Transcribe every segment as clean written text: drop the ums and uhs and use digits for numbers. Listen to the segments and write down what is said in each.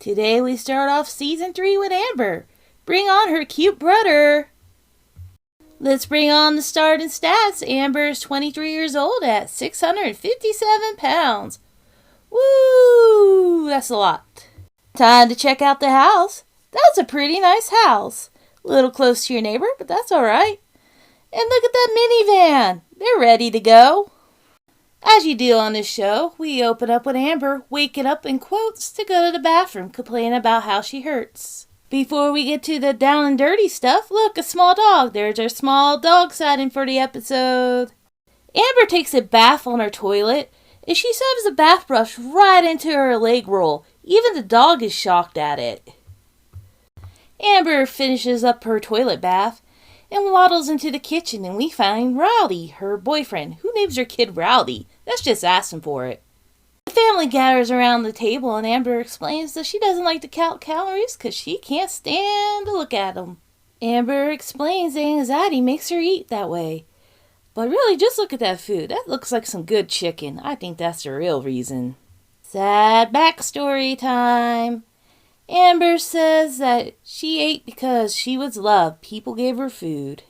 Today we start off Season 3 with Amber. Bring on her cute brother. Let's bring on the starting stats. Amber is 23 years old at 657 pounds. Woo! That's a lot. Time to check out the house. That's a pretty nice house. A little close to your neighbor, but that's alright. And look at that minivan. They're ready to go. As you do on this show, we open up with Amber waking up in quotes to go to the bathroom, complaining about how she hurts. Before we get to the down and dirty stuff, look, a small dog. There's our small dog sighting for the episode. Amber takes a bath on her toilet, and she shoves the bath brush right into her leg roll. Even the dog is shocked at it. Amber finishes up her toilet bath and waddles into the kitchen, and we find Rowdy, her boyfriend. Who names her kid Rowdy? That's just asking for it. The family gathers around the table, and Amber explains that she doesn't like to count calories because she can't stand to look at them. Amber explains that anxiety makes her eat that way. But really, just look at that food. That looks like some good chicken. I think that's the real reason. Sad backstory time. Amber says that she ate because she was loved. People gave her food.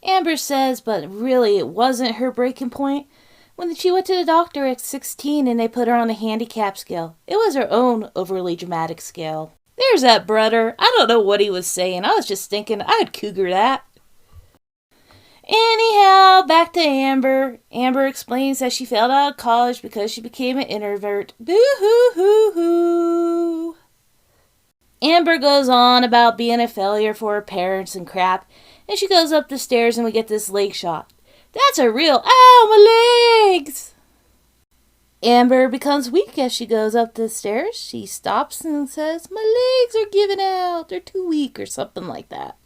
Amber says, but really it wasn't her breaking point. When she went to the doctor at 16 and they put her on the handicap scale, it was her own overly dramatic scale. There's that brother. I don't know what he was saying. I was just thinking I'd cougar that. Anyhow, back to Amber. Amber explains that she failed out of college because she became an introvert. Boo-hoo-hoo-hoo. Amber goes on about being a failure for her parents and crap, and she goes up the stairs and we get this leg shot. That's a real, ow, my legs! Amber becomes weak as she goes up the stairs. She stops and says, my legs are giving out, they're too weak, or something like that.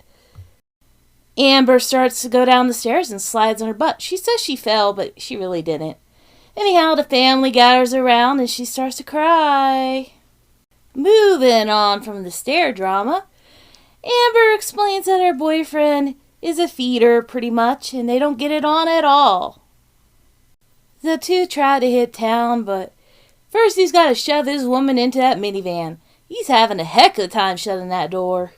Amber starts to go down the stairs and slides on her butt. She says she fell, but she really didn't. Anyhow, the family gathers around and she starts to cry. Moving on from the stair drama, Amber explains that her boyfriend is a feeder pretty much, and they don't get it on at all. The two try to hit town, but first he's got to shove his woman into that minivan. He's having a heck of a time shutting that door.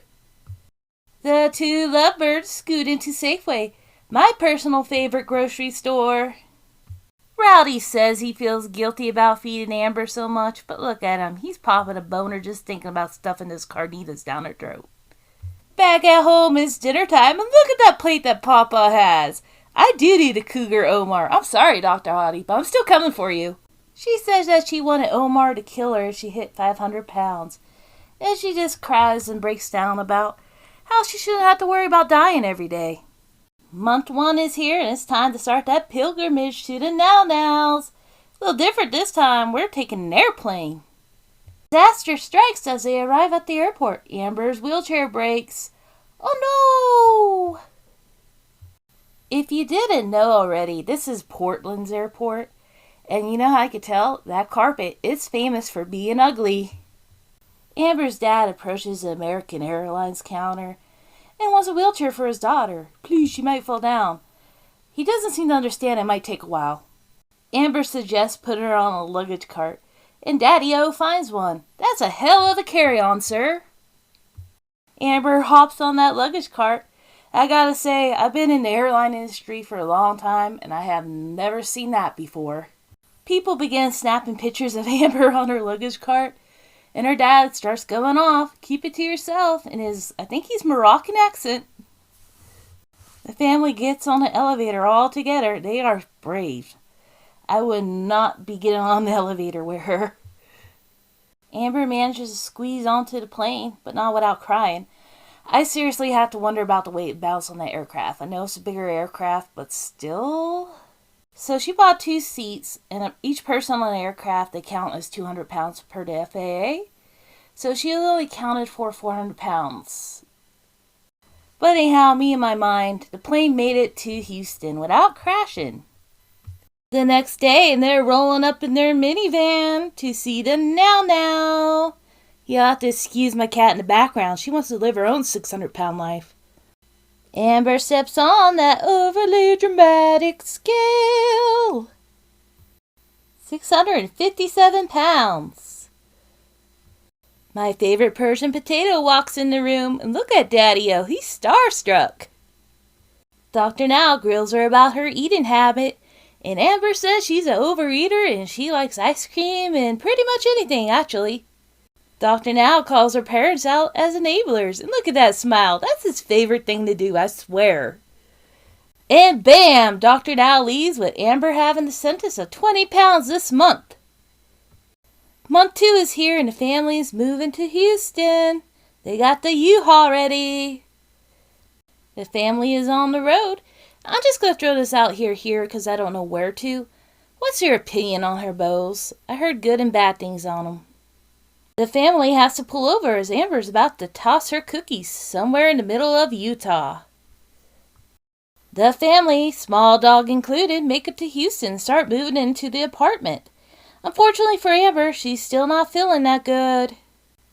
The two lovebirds scoot into Safeway, my personal favorite grocery store. Rowdy says he feels guilty about feeding Amber so much, but look at him. He's popping a boner just thinking about stuffing his carnitas down her throat. Back at home, it's dinner time, and look at that plate that Papa has. I do need a cougar Omar. I'm sorry, Dr. Hottie, but I'm still coming for you. She says that she wanted Omar to kill her if she hit 500 pounds. And she just cries and breaks down about how she shouldn't have to worry about dying every day. Month 1 is here, and it's time to start that pilgrimage to the Now-Nows. A little different this time. We're taking an airplane. Disaster strikes as they arrive at the airport. Amber's wheelchair breaks. Oh no! If you didn't know already, this is Portland's airport. And you know how I could tell? That carpet, it's famous for being ugly. Amber's dad approaches the American Airlines counter and wants a wheelchair for his daughter. Please, she might fall down. He doesn't seem to understand it might take a while. Amber suggests putting her on a luggage cart, and Daddy-O finds one. That's a hell of a carry-on, sir. Amber hops on that luggage cart. I gotta say, I've been in the airline industry for a long time, and I have never seen that before. People begin snapping pictures of Amber on her luggage cart, and her dad starts going off. Keep it to yourself in his, I think he's Moroccan accent. The family gets on the elevator all together. They are brave. I would not be getting on the elevator with her. Amber manages to squeeze onto the plane, but not without crying. I seriously have to wonder about the weight and balance on that aircraft. I know it's a bigger aircraft, but still. So she bought 2 seats, and each person on the aircraft, they count as 200 pounds per the FAA. So she only counted for 400 pounds. But anyhow, me in my mind, the plane made it to Houston without crashing. The next day, and they're rolling up in their minivan to see the Now-Now. You'll have to excuse my cat in the background. She wants to live her own 600-pound life. Amber steps on that overly dramatic scale. 657 pounds. My favorite Persian potato walks in the room, and look at Daddy-O, he's starstruck. Dr. Now grills her about her eating habit, and Amber says she's an overeater and she likes ice cream and pretty much anything, actually. Dr. Now calls her parents out as enablers, and look at that smile. That's his favorite thing to do, I swear. And bam! Dr. Now leaves with Amber having the sentence of 20 pounds this month. Month 2 is here and the family's moving to Houston. They got the U-Haul ready. The family is on the road. I'm just going to throw this out here because I don't know where to. What's your opinion on her bows? I heard good and bad things on them. The family has to pull over as Amber's about to toss her cookies somewhere in the middle of Utah. The family, small dog included, make it to Houston and start moving into the apartment. Unfortunately for Amber, she's still not feeling that good.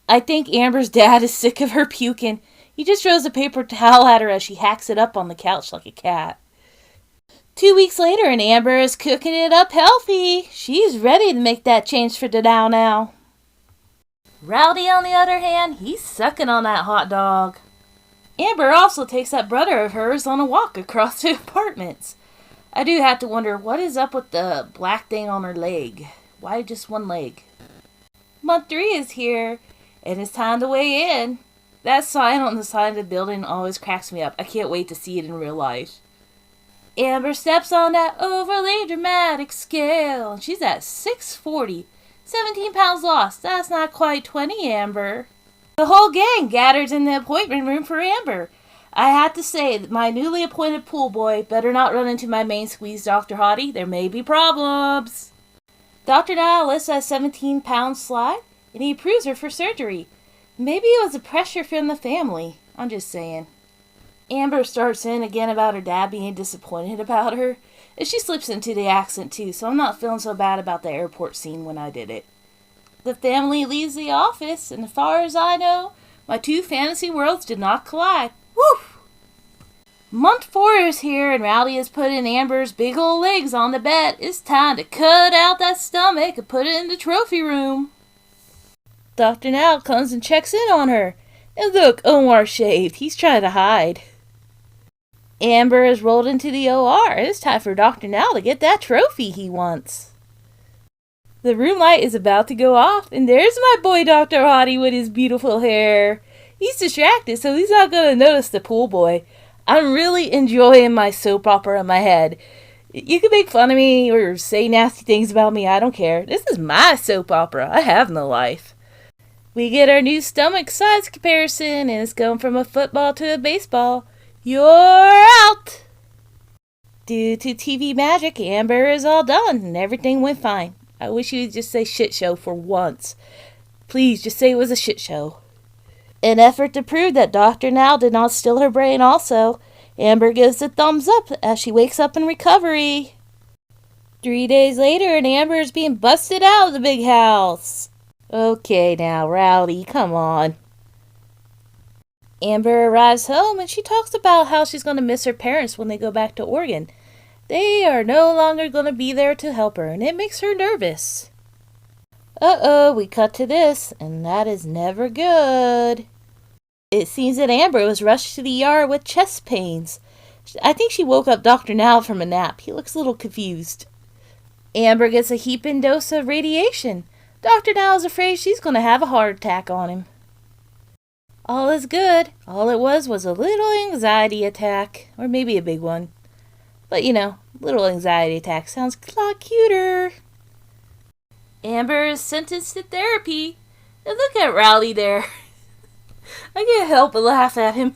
I think Amber's dad is sick of her puking. He just throws a paper towel at her as she hacks it up on the couch like a cat. 2 weeks later, and Amber is cooking it up healthy. She's ready to make that change for the now. Rowdy, on the other hand, he's sucking on that hot dog. Amber also takes that brother of hers on a walk across the apartments. I do have to wonder what is up with the black thing on her leg. Why just one leg? Month 3 is here, and it's time to weigh in. That sign on the side of the building always cracks me up. I can't wait to see it in real life. Amber steps on that overly dramatic scale, and she's at 640. 17 pounds lost. That's not quite 20, Amber. The whole gang gathers in the appointment room for Amber. I had to say that my newly appointed pool boy better not run into my main squeeze, Dr. Hottie. There may be problems. Dr. Now lifts that 17-pound slide, and he approves her for surgery. Maybe it was the pressure from the family. I'm just saying. Amber starts in again about her dad being disappointed about her. And she slips into the accent too, so I'm not feeling so bad about the airport scene when I did it. The family leaves the office, and as far as I know, my two fantasy worlds did not collide. Woo! Month 4 is here, and Rowdy has put in Amber's big old legs on the bed. It's time to cut out that stomach and put it in the trophy room. Dr. Now comes and checks in on her. And look, Omar shaved. He's trying to hide. Amber is rolled into the OR. It's time for Dr. Now to get that trophy he wants. The room light is about to go off, and there's my boy Dr. Hottie with his beautiful hair. He's distracted, so he's not going to notice the pool boy. I'm really enjoying my soap opera in my head. You can make fun of me or say nasty things about me, I don't care. This is my soap opera. I have no life. We get our new stomach size comparison, and it's going from a football to a baseball. You're out! Due to TV magic, Amber is all done, and everything went fine. I wish you'd just say shit show for once. Please, just say it was a shit show. In effort to prove that Dr. Now did not steal her brain also, Amber gives a thumbs up as she wakes up in recovery. 3 days later, and Amber is being busted out of the big house. Okay now, Rowdy, come on. Amber arrives home and she talks about how she's going to miss her parents when they go back to Oregon. They are no longer going to be there to help her, and it makes her nervous. Uh-oh, we cut to this, and that is never good. It seems that Amber was rushed to the ER with chest pains. I think she woke up Dr. Now from a nap. He looks a little confused. Amber gets a heaping dose of radiation. Dr. Now is afraid she's going to have a heart attack on him. All is good. All it was a little anxiety attack. Or maybe a big one. But you know, little anxiety attack sounds a lot cuter. Amber is sentenced to therapy. And look at Rowdy there. I can't help but laugh at him.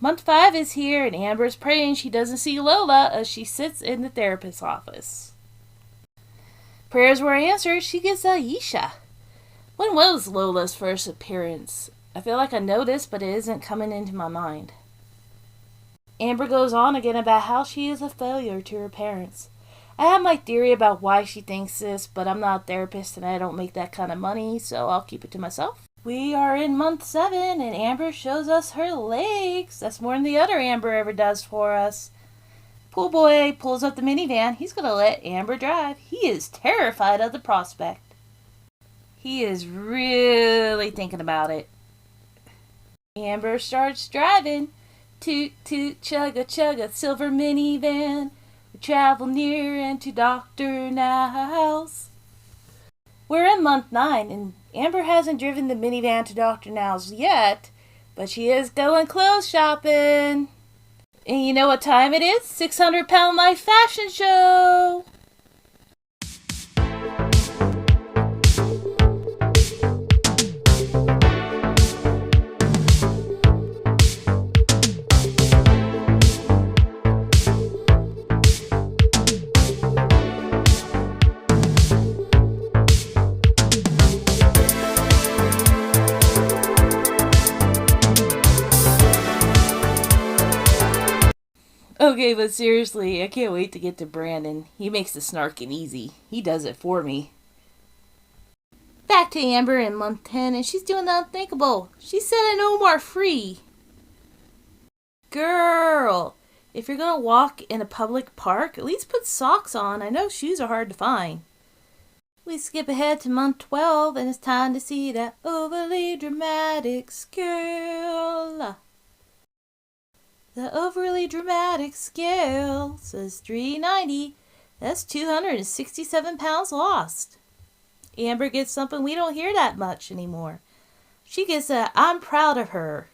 Month 5 is here, and Amber is praying she doesn't see Lola as she sits in the therapist's office. Prayers were answered. She gets Aisha. When was Lola's first appearance? I feel like I know this, but it isn't coming into my mind. Amber goes on again about how she is a failure to her parents. I have my theory about why she thinks this, but I'm not a therapist and I don't make that kind of money, so I'll keep it to myself. We are in month 7, and Amber shows us her legs. That's more than the other Amber ever does for us. Pool boy pulls up the minivan. He's going to let Amber drive. He is terrified of the prospect. He is really thinking about it. Amber starts driving. Toot toot chugga chugga silver minivan. We travel near and to Dr. Now's. We're in month 9 and Amber hasn't driven the minivan to Dr. Now's yet, but she is going clothes shopping. And you know what time it is? 600-Pound Life Fashion Show! Okay, but seriously, I can't wait to get to Brandon. He makes the snarking easy. He does it for me. Back to Amber in month 10, and she's doing the unthinkable. She's setting Omar free. Girl, if you're going to walk in a public park, at least put socks on. I know shoes are hard to find. We skip ahead to month 12, and it's time to see that overly dramatic scale. The overly dramatic scale says 390. That's 267 pounds lost. Amber gets something we don't hear that much anymore. She gets a I'm proud of her.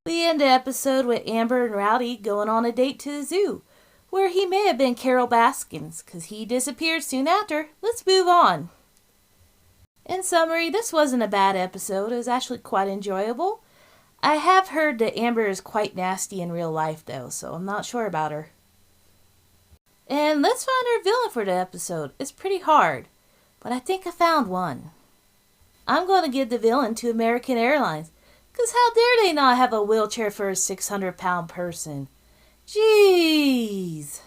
We end the episode with Amber and Rowdy going on a date to the zoo, where he may have been Carol Baskins, because he disappeared soon after. Let's move on. In summary, this wasn't a bad episode. It was actually quite enjoyable. I have heard that Amber is quite nasty in real life, though, so I'm not sure about her. And let's find our villain for the episode. It's pretty hard, but I think I found one. I'm going to give the villain to American Airlines, because how dare they not have a wheelchair for a 600-pound person? Jeez.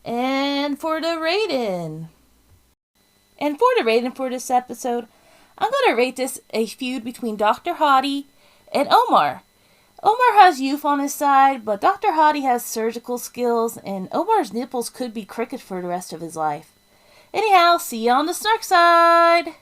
And for the rating for this episode, I'm going to rate this a feud between Dr. Hottie and Omar. Omar has youth on his side, but Dr. Hottie has surgical skills, and Omar's nipples could be crooked for the rest of his life. Anyhow, see you on the snark side!